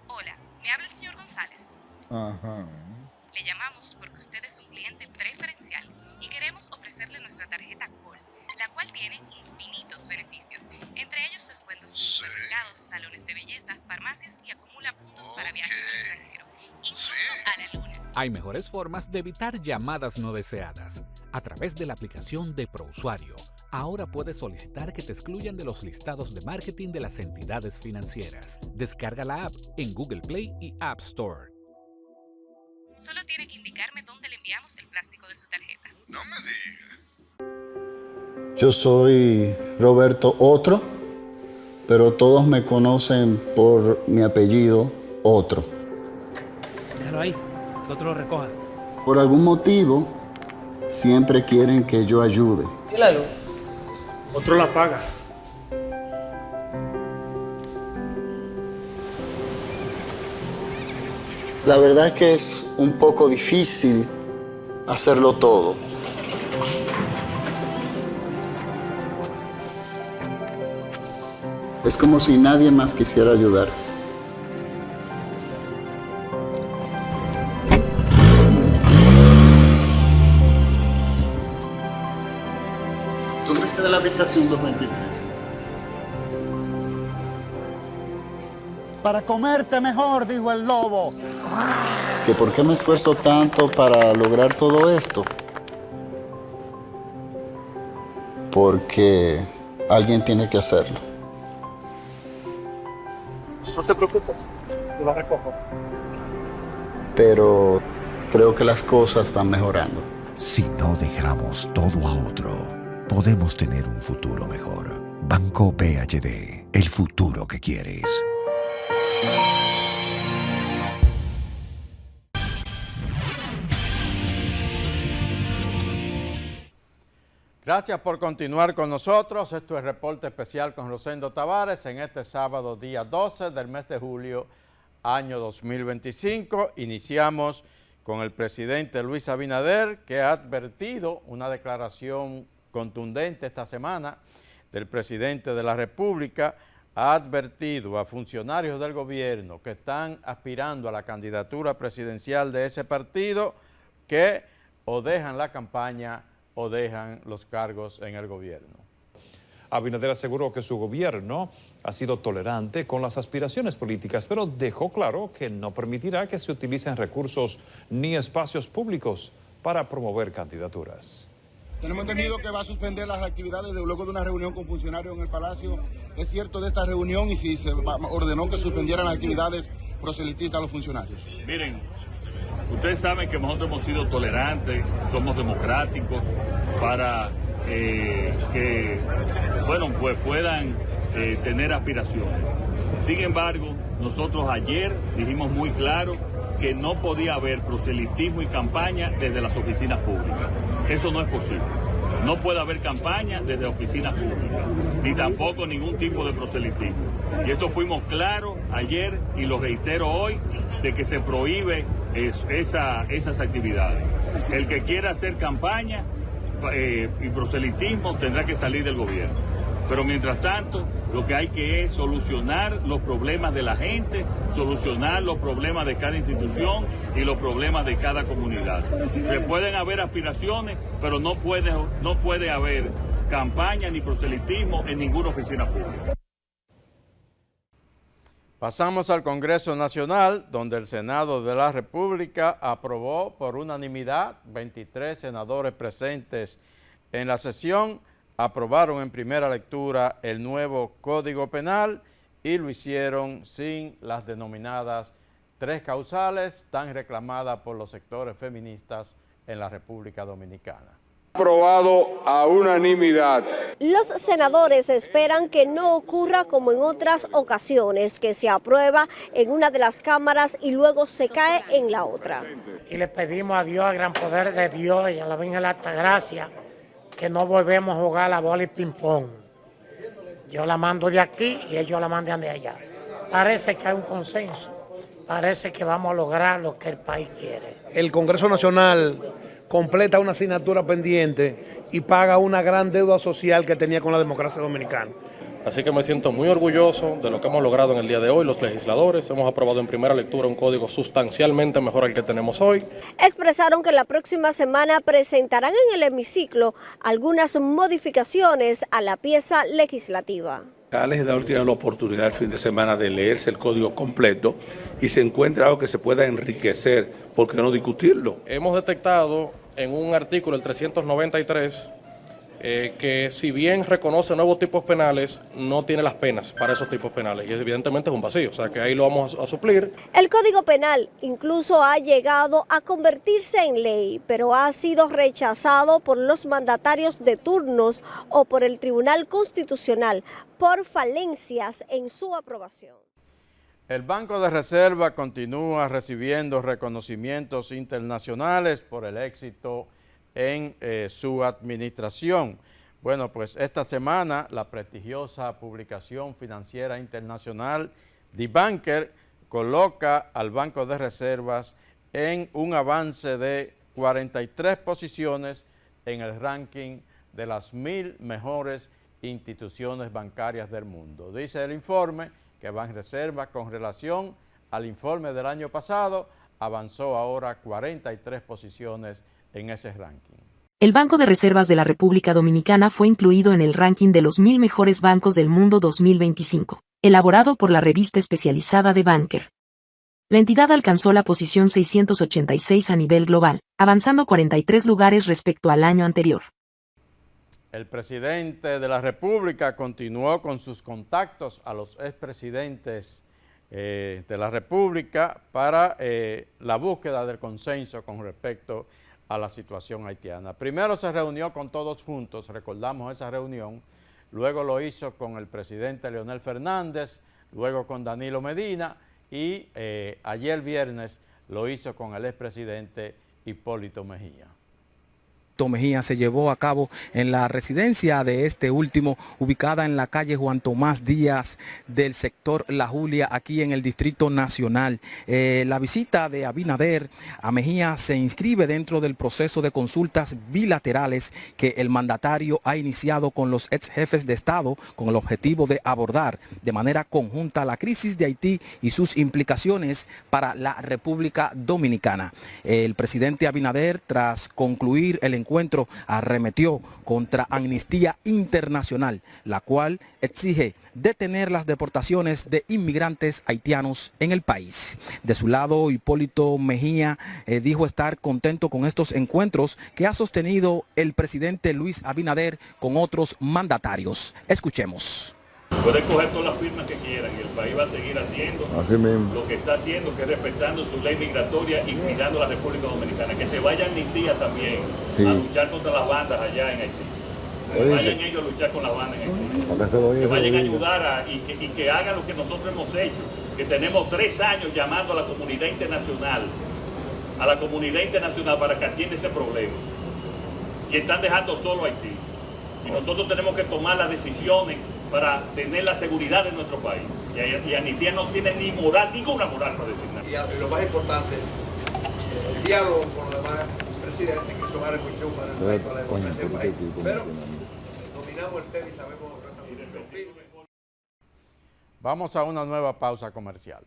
Hola, me habla el señor González. Ajá. Le llamamos porque usted es un cliente preferencial y queremos ofrecerle nuestra tarjeta Gold, la cual tiene infinitos beneficios, entre ellos descuentos en supermercados, salones de belleza, farmacias y acumula puntos para viajes al extranjero, incluso a la luna. Hay mejores formas de evitar llamadas no deseadas. A través de la aplicación de ProUsuario, ahora puedes solicitar que te excluyan de los listados de marketing de las entidades financieras. Descarga la app en Google Play y App Store. Solo tiene que indicarme dónde le enviamos el plástico de su tarjeta. No me diga. Yo soy Roberto Otro, pero todos me conocen por mi apellido Otro. Déjalo ahí, que otro lo recoja. Por algún motivo, siempre quieren que yo ayude. Claro. Otro la paga. La verdad es que es un poco difícil hacerlo todo. Es como si nadie más quisiera ayudar. ¿Dónde queda la habitación 223? Para comerte mejor, dijo el lobo. ¿Que por qué me esfuerzo tanto para lograr todo esto? Porque alguien tiene que hacerlo. No se preocupe, yo la recojo. Pero creo que las cosas van mejorando. Si no dejamos todo a otro, podemos tener un futuro mejor. Banco BHD, el futuro que quieres. Gracias por continuar con nosotros. Esto es Reporte Especial con Rosendo Tavares en este sábado, día 12 del mes de julio año 2025. Iniciamos con el presidente Luis Abinader, que ha advertido una declaración contundente esta semana del presidente de la República. Ha advertido a funcionarios del gobierno que están aspirando a la candidatura presidencial de ese partido que o dejan la campaña o dejan los cargos en el gobierno. Abinader aseguró que su gobierno ha sido tolerante con las aspiraciones políticas, pero dejó claro que no permitirá que se utilicen recursos ni espacios públicos para promover candidaturas. Tenemos entendido que va a suspender las actividades luego de una reunión con funcionarios en el Palacio. ¿Es cierto de esta reunión y si se ordenó que suspendieran las actividades proselitistas a los funcionarios? Miren, ustedes saben que nosotros hemos sido tolerantes, somos democráticos para que, bueno, pues puedan tener aspiraciones. Sin embargo, nosotros ayer dijimos muy claro que no podía haber proselitismo y campaña desde las oficinas públicas. Eso no es posible. No puede haber campaña desde oficinas públicas, ni tampoco ningún tipo de proselitismo. Y esto fuimos claros ayer y lo reitero hoy, de que se prohíbe esas actividades. El que quiera hacer campaña y proselitismo tendrá que salir del gobierno. Pero mientras tanto, lo que hay que es solucionar los problemas de la gente, solucionar los problemas de cada institución y los problemas de cada comunidad. Se pueden haber aspiraciones, pero no puede haber campaña ni proselitismo en ninguna oficina pública. Pasamos al Congreso Nacional, donde el Senado de la República aprobó por unanimidad, 23 senadores presentes en la sesión, aprobaron en primera lectura el nuevo Código Penal y lo hicieron sin las denominadas 3 causales tan reclamadas por los sectores feministas en la República Dominicana. Aprobado a unanimidad. Los senadores esperan que no ocurra como en otras ocasiones, que se aprueba en una de las cámaras y luego se cae en la otra. Y le pedimos a Dios, al gran poder de Dios y a la Virgen de la Altagracia, que no volvemos a jugar la bola y ping-pong. Yo la mando de aquí y ellos la mandan de allá. Parece que hay un consenso, parece que vamos a lograr lo que el país quiere. El Congreso Nacional completa una asignatura pendiente y paga una gran deuda social que tenía con la democracia dominicana. Así que me siento muy orgulloso de lo que hemos logrado en el día de hoy. Los legisladores hemos aprobado en primera lectura un código sustancialmente mejor al que tenemos hoy. Expresaron que la próxima semana presentarán en el hemiciclo algunas modificaciones a la pieza legislativa. Cada legislador tiene la oportunidad el fin de semana de leerse el código completo y se encuentra algo que se pueda enriquecer, ¿por qué no discutirlo? Hemos detectado en un artículo, el 393, que si bien reconoce nuevos tipos penales, no tiene las penas para esos tipos penales y evidentemente es un vacío, o sea que ahí lo vamos a suplir. El Código Penal incluso ha llegado a convertirse en ley, pero ha sido rechazado por los mandatarios de turnos o por el Tribunal Constitucional por falencias en su aprobación. El Banco de Reserva continúa recibiendo reconocimientos internacionales por el éxito en su administración. Bueno, pues esta semana la prestigiosa publicación financiera internacional The Banker coloca al Banco de Reservas en un avance de 43 posiciones en el ranking de las 1000 mejores instituciones bancarias del mundo. Dice el informe que Banreservas, con relación al informe del año pasado, avanzó ahora 43 posiciones en ese ranking. El Banco de Reservas de la República Dominicana fue incluido en el ranking de los 1000 mejores bancos del mundo 2025, elaborado por la revista especializada The Banker. La entidad alcanzó la posición 686 a nivel global, avanzando 43 lugares respecto al año anterior. El presidente de la República continuó con sus contactos a los expresidentes de la República para la búsqueda del consenso con respecto a la situación haitiana. Primero se reunió con todos juntos, recordamos esa reunión, luego lo hizo con el presidente Leonel Fernández, luego con Danilo Medina y ayer viernes lo hizo con el expresidente Hipólito Mejía. Mejía se llevó a cabo en la residencia de este último, ubicada en la calle Juan Tomás Díaz del sector La Julia, aquí en el Distrito Nacional. La visita de Abinader a Mejía se inscribe dentro del proceso de consultas bilaterales que el mandatario ha iniciado con los ex jefes de Estado con el objetivo de abordar de manera conjunta la crisis de Haití y sus implicaciones para la República Dominicana. El presidente Abinader, tras concluir el encuentro, arremetió contra Amnistía Internacional, la cual exige detener las deportaciones de inmigrantes haitianos en el país. De su lado, Hipólito Mejía dijo estar contento con estos encuentros que ha sostenido el presidente Luis Abinader con otros mandatarios. Escuchemos. Pueden coger todas las firmas que quieran y el país va a seguir haciendo lo que está haciendo, que es respetando su ley migratoria y cuidando a la República Dominicana. Que se vayan Amnistía también a luchar contra las bandas allá en Haití. Que vayan ellos a luchar con las bandas en Haití. Que vayan a ayudar y que hagan lo que nosotros hemos hecho. Que tenemos 3 años llamando a la comunidad internacional, para que atienda ese problema. Y están dejando solo a Haití. Y nosotros tenemos que tomar las decisiones para tener la seguridad de nuestro país. Y Amnistía no tiene ninguna moral para decir nada. Y lo más importante, el diálogo con los demás presidentes, que son áreas mucho para el país, para la democracia del país. Pero dominamos el tema y sabemos que estamos firmes. Vamos a una nueva pausa comercial.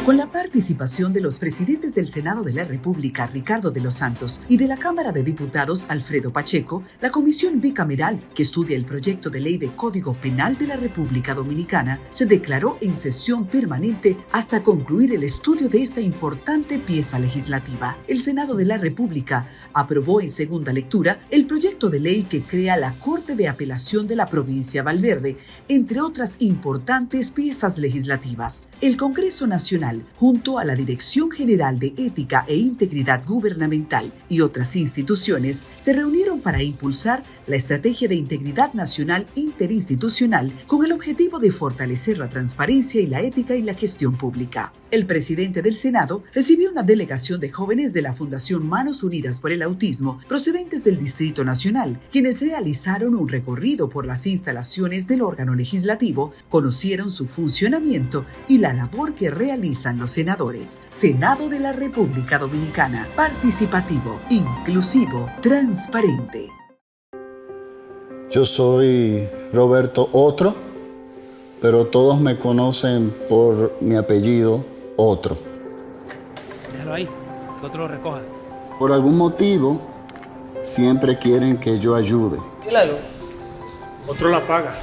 Con la participación de los presidentes del Senado de la República, Ricardo de los Santos, y de la Cámara de Diputados, Alfredo Pacheco, la Comisión Bicameral, que estudia el proyecto de ley de Código Penal de la República Dominicana, se declaró en sesión permanente hasta concluir el estudio de esta importante pieza legislativa. El Senado de la República aprobó en segunda lectura el proyecto de ley que crea la Corte de Apelación de la Provincia Valverde, entre otras importantes piezas legislativas. El Congreso Nacional, junto a la Dirección General de Ética e Integridad Gubernamental y otras instituciones, se reunieron para impulsar la Estrategia de Integridad Nacional Interinstitucional con el objetivo de fortalecer la transparencia y la ética y la gestión pública. El presidente del Senado recibió una delegación de jóvenes de la Fundación Manos Unidas por el Autismo, procedentes del Distrito Nacional, quienes realizaron un recorrido por las instalaciones del órgano legislativo, conocieron su funcionamiento y la labor que realizan los senadores. Senado de la República Dominicana, participativo, inclusivo, transparente. Yo soy Roberto Otro, pero todos me conocen por mi apellido Otro. Déjalo ahí, que otro lo recoja. Por algún motivo, siempre quieren que yo ayude. Claro. Otro la paga.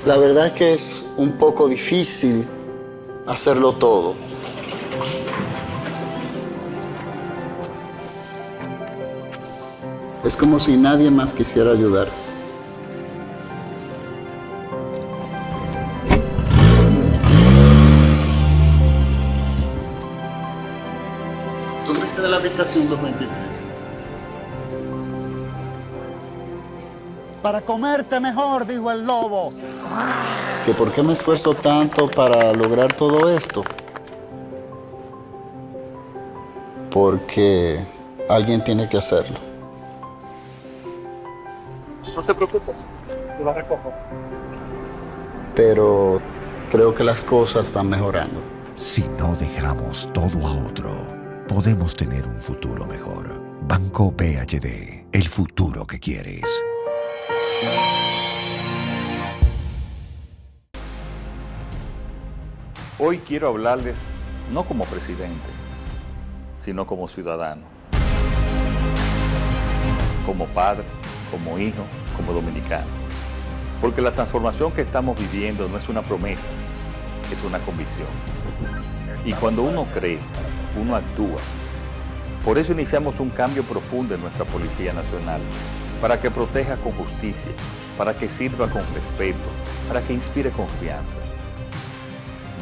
La verdad es que es un poco difícil hacerlo todo. Es como si nadie más quisiera ayudar. ¿Tú crees de la habitación 223? Para comerte mejor, dijo el lobo. ¿Que por qué me esfuerzo tanto para lograr todo esto? Porque alguien tiene que hacerlo. No se preocupe, yo la recojo. Pero creo que las cosas van mejorando. Si no dejamos todo a otro, podemos tener un futuro mejor. Banco BHD, el futuro que quieres. Hoy quiero hablarles no como presidente, sino como ciudadano, como padre, como hijo, como dominicano. Porque la transformación que estamos viviendo no es una promesa, es una convicción. Y cuando uno cree, uno actúa. Por eso iniciamos un cambio profundo en nuestra Policía Nacional, para que proteja con justicia, para que sirva con respeto, para que inspire confianza.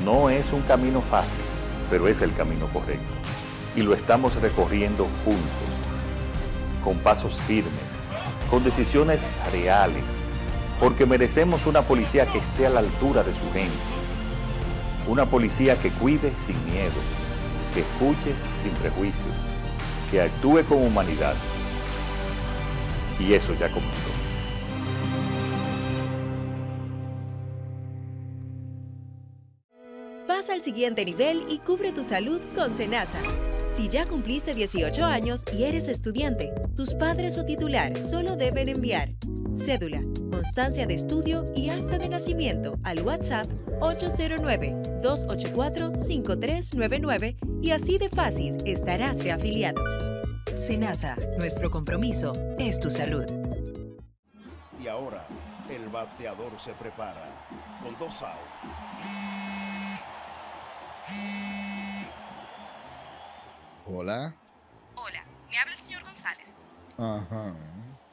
No es un camino fácil, pero es el camino correcto. Y lo estamos recorriendo juntos, con pasos firmes, con decisiones reales, porque merecemos una policía que esté a la altura de su gente. Una policía que cuide sin miedo, que escuche sin prejuicios, que actúe con humanidad. Y eso ya comenzó. Pasa al siguiente nivel y cubre tu salud con Senasa. Si ya cumpliste 18 años y eres estudiante, tus padres o titular solo deben enviar cédula, constancia de estudio y acta de nacimiento al WhatsApp 809-284-5399 y así de fácil estarás reafiliado. Senasa, nuestro compromiso es tu salud. Y ahora, el bateador se prepara con 2 outs. Hola. Hola, me habla el señor González. Ajá.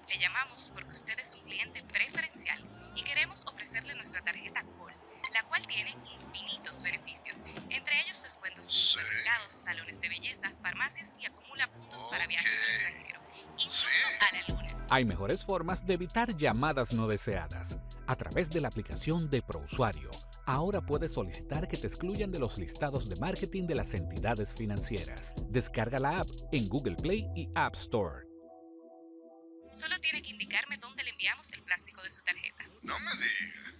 Le llamamos porque usted es un cliente preferencial y queremos ofrecerle nuestra tarjeta Gold, la cual tiene infinitos beneficios, entre ellos descuentos en supermercados, salones de belleza, farmacias y acumula puntos para viajes al extranjero, incluso a la luna. Hay mejores formas de evitar llamadas no deseadas. A través de la aplicación de ProUsuario, ahora puedes solicitar que te excluyan de los listados de marketing de las entidades financieras. Descarga la app en Google Play y App Store. Solo tiene que indicarme dónde le enviamos el plástico de su tarjeta. No me diga.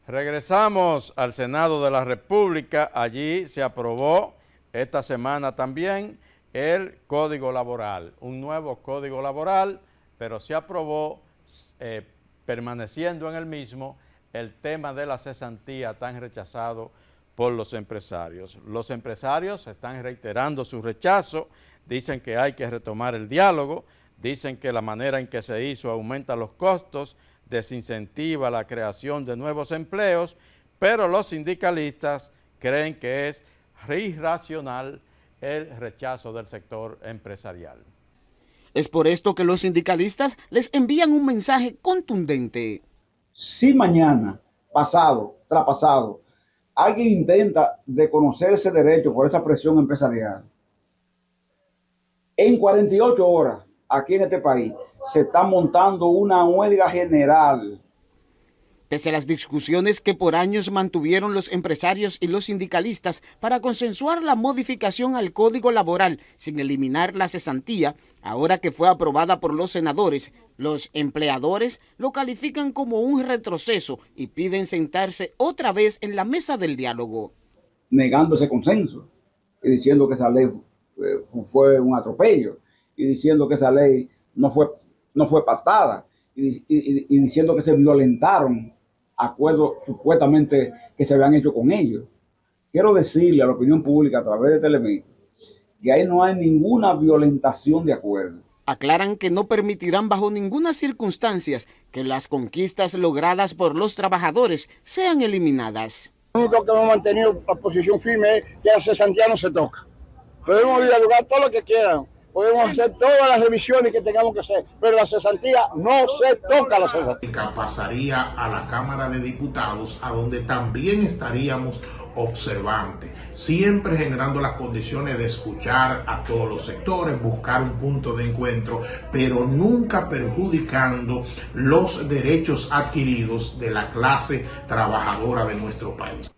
Regresamos al Senado de la República. Allí se aprobó esta semana también el Código Laboral, un nuevo Código Laboral, pero se aprobó permaneciendo en el mismo el tema de la cesantía tan rechazado por los empresarios. Los empresarios están reiterando su rechazo, dicen que hay que retomar el diálogo, dicen que la manera en que se hizo aumenta los costos, desincentiva la creación de nuevos empleos, pero los sindicalistas creen que es irracional el rechazo del sector empresarial. Es por esto que los sindicalistas les envían un mensaje contundente. Si mañana, pasado, traspasado, alguien intenta desconocer ese derecho por esa presión empresarial, en 48 horas, aquí en este país, se está montando una huelga general. Pese a las discusiones que por años mantuvieron los empresarios y los sindicalistas para consensuar la modificación al Código Laboral sin eliminar la cesantía, ahora que fue aprobada por los senadores, los empleadores lo califican como un retroceso y piden sentarse otra vez en la mesa del diálogo. Negando ese consenso y diciendo que esa ley fue un atropello y diciendo que esa ley no fue pactada y diciendo que se violentaron acuerdos supuestamente que se habían hecho con ellos. Quiero decirle a la opinión pública a través de Telemicro que ahí no hay ninguna violentación de acuerdo. Aclaran que no permitirán bajo ninguna circunstancia que las conquistas logradas por los trabajadores sean eliminadas. Lo único que hemos mantenido la posición firme es que la cesantía no se toca. Podemos dialogar todo lo que quieran. Podemos hacer todas las revisiones que tengamos que hacer, pero la cesantía no se toca. La cesantía pasaría a la Cámara de Diputados, a donde también estaríamos observantes, siempre generando las condiciones de escuchar a todos los sectores, buscar un punto de encuentro, pero nunca perjudicando los derechos adquiridos de la clase trabajadora de nuestro país.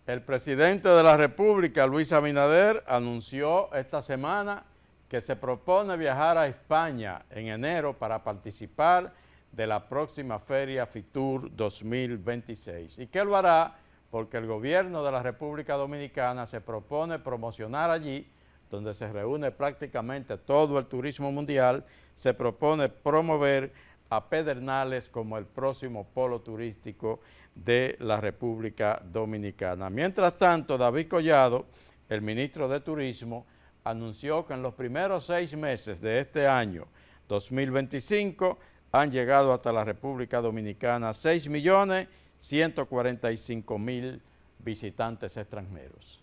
El presidente de la República, Luis Abinader, anunció esta semana que se propone viajar a España en enero para participar de la próxima Feria Fitur 2026 y que lo hará porque el gobierno de la República Dominicana se propone promocionar allí, donde se reúne prácticamente todo el turismo mundial, se propone promover a Pedernales como el próximo polo turístico de la República Dominicana. Mientras tanto, David Collado, el ministro de Turismo, anunció que en los primeros 6 meses de este año 2025 han llegado hasta la República Dominicana 6.145.000 visitantes extranjeros.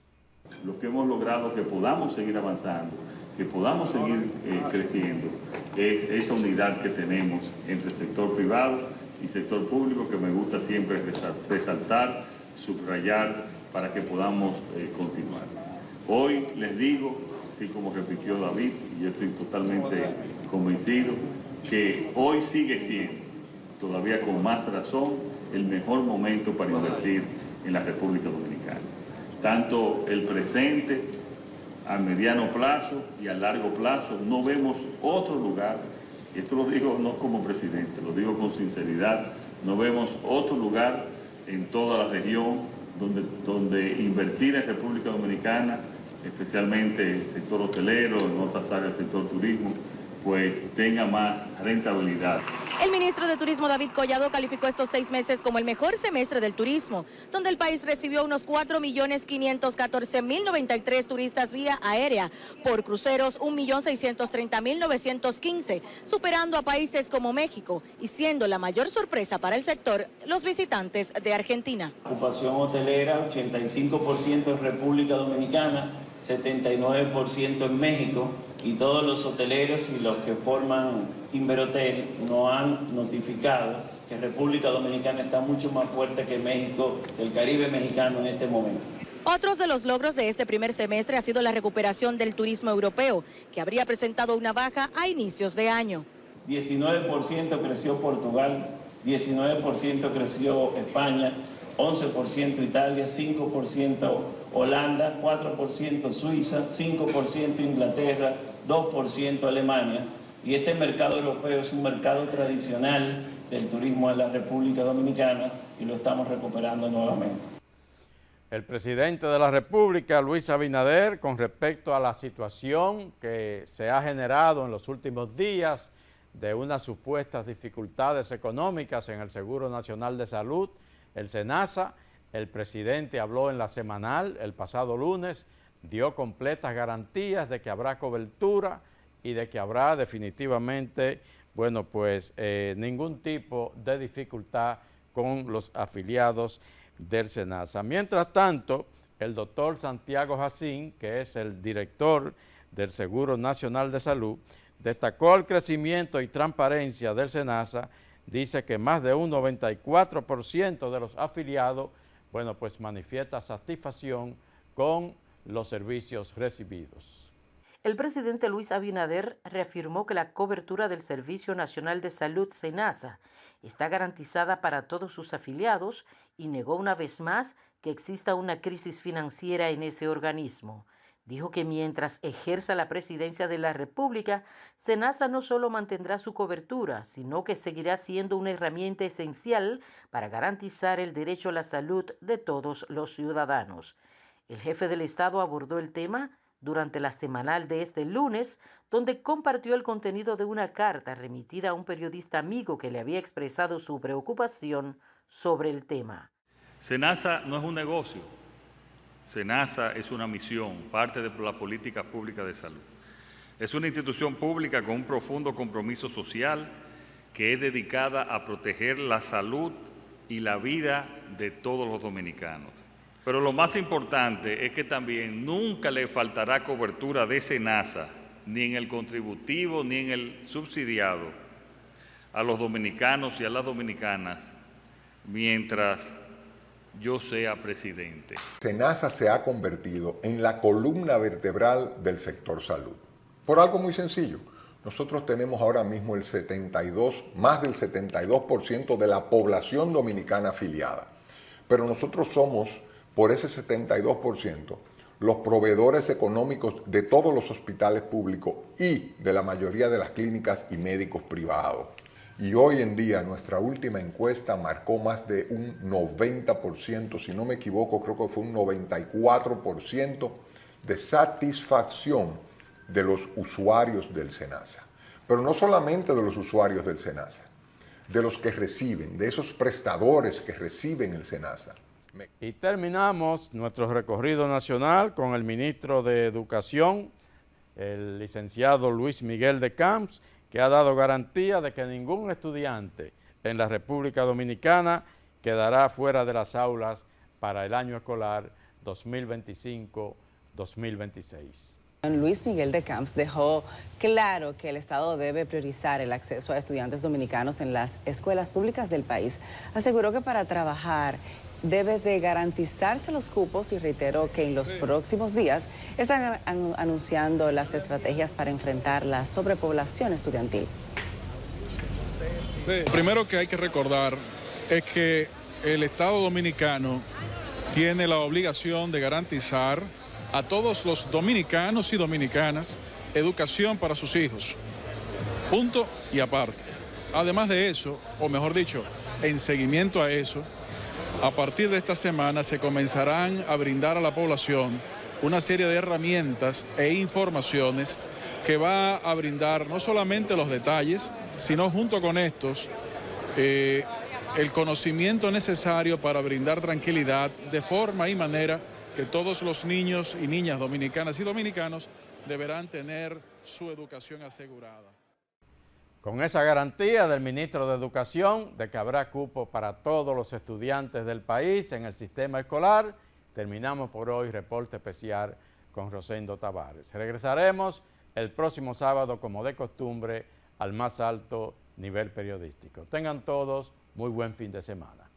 Lo que hemos logrado que podamos seguir avanzando, que podamos seguir creciendo, es esa unidad que tenemos entre sector privado y sector público que me gusta siempre resaltar, subrayar para que podamos continuar. Hoy les digo, así como repitió David, y yo estoy totalmente convencido que hoy sigue siendo, todavía con más razón, el mejor momento para invertir en la República Dominicana. Tanto el presente, a mediano plazo y a largo plazo, no vemos otro lugar, y esto lo digo no como presidente, lo digo con sinceridad, no vemos otro lugar en toda la región donde invertir en República Dominicana, especialmente el sector hotelero, en otras áreas del sector turismo, pues tenga más rentabilidad. El ministro de Turismo David Collado calificó estos 6 meses como el mejor semestre del turismo, donde el país recibió unos 4.514.093 turistas vía aérea, por cruceros 1.630.915, superando a países como México y siendo la mayor sorpresa para el sector los visitantes de Argentina. Ocupación hotelera, 85% en República Dominicana, 79% en México, y todos los hoteleros y los que forman Inverhotel nos han notificado que República Dominicana está mucho más fuerte que México, que el Caribe mexicano en este momento. Otros de los logros de este primer semestre ha sido la recuperación del turismo europeo, que habría presentado una baja a inicios de año. 19% creció Portugal, 19% creció España, 11% Italia, 5% Holanda, 4% Suiza, 5% Inglaterra, 2% Alemania. Y este mercado europeo es un mercado tradicional del turismo de la República Dominicana y lo estamos recuperando nuevamente. El presidente de la República, Luis Abinader, con respecto a la situación que se ha generado en los últimos días de unas supuestas dificultades económicas en el Seguro Nacional de Salud, el SENASA, el presidente habló en la semanal el pasado lunes, dio completas garantías de que habrá cobertura y de que habrá definitivamente, bueno, pues ningún tipo de dificultad con los afiliados del SENASA. Mientras tanto, el doctor Santiago Jacín, que es el director del Seguro Nacional de Salud, destacó el crecimiento y transparencia del SENASA. Dice que más de un 94% de los afiliados, bueno, pues manifiesta satisfacción con los servicios recibidos. El presidente Luis Abinader reafirmó que la cobertura del Servicio Nacional de Salud, SENASA, está garantizada para todos sus afiliados y negó una vez más que exista una crisis financiera en ese organismo. Dijo que mientras ejerza la presidencia de la República, SENASA no solo mantendrá su cobertura, sino que seguirá siendo una herramienta esencial para garantizar el derecho a la salud de todos los ciudadanos. El jefe del Estado abordó el tema durante la semanal de este lunes, donde compartió el contenido de una carta remitida a un periodista amigo que le había expresado su preocupación sobre el tema. SENASA no es un negocio. SENASA es una misión, parte de la política pública de salud. Es una institución pública con un profundo compromiso social que es dedicada a proteger la salud y la vida de todos los dominicanos. Pero lo más importante es que también nunca le faltará cobertura de SENASA, ni en el contributivo ni en el subsidiado, a los dominicanos y a las dominicanas, mientras yo sea presidente. SENASA se ha convertido en la columna vertebral del sector salud. Por algo muy sencillo. Nosotros tenemos ahora mismo más del 72% de la población dominicana afiliada. Pero nosotros somos, por ese 72%, los proveedores económicos de todos los hospitales públicos y de la mayoría de las clínicas y médicos privados. Y hoy en día nuestra última encuesta marcó más de un 90%, si no me equivoco creo que fue un 94% de satisfacción de los usuarios del SENASA. Pero no solamente de los usuarios del SENASA, de los que reciben, de esos prestadores que reciben el SENASA. Y terminamos nuestro recorrido nacional con el ministro de Educación, el licenciado Luis Miguel de Camps, que ha dado garantía de que ningún estudiante en la República Dominicana quedará fuera de las aulas para el año escolar 2025-2026. Luis Miguel de Camps dejó claro que el Estado debe priorizar el acceso a estudiantes dominicanos en las escuelas públicas del país. Aseguró que para trabajar debe de garantizarse los cupos y reiteró que en los próximos días están anunciando las estrategias para enfrentar la sobrepoblación estudiantil. Lo primero que hay que recordar es que el Estado dominicano tiene la obligación de garantizar a todos los dominicanos y dominicanas educación para sus hijos. Punto y aparte. Además de eso, o mejor dicho, en seguimiento a eso, a partir de esta semana se comenzarán a brindar a la población una serie de herramientas e informaciones que va a brindar no solamente los detalles, sino junto con estos, el conocimiento necesario para brindar tranquilidad de forma y manera que todos los niños y niñas dominicanas y dominicanos deberán tener su educación asegurada. Con esa garantía del ministro de Educación de que habrá cupo para todos los estudiantes del país en el sistema escolar, terminamos por hoy Reporte Especial con Rosendo Tavares. Regresaremos el próximo sábado, como de costumbre, al más alto nivel periodístico. Tengan todos muy buen fin de semana.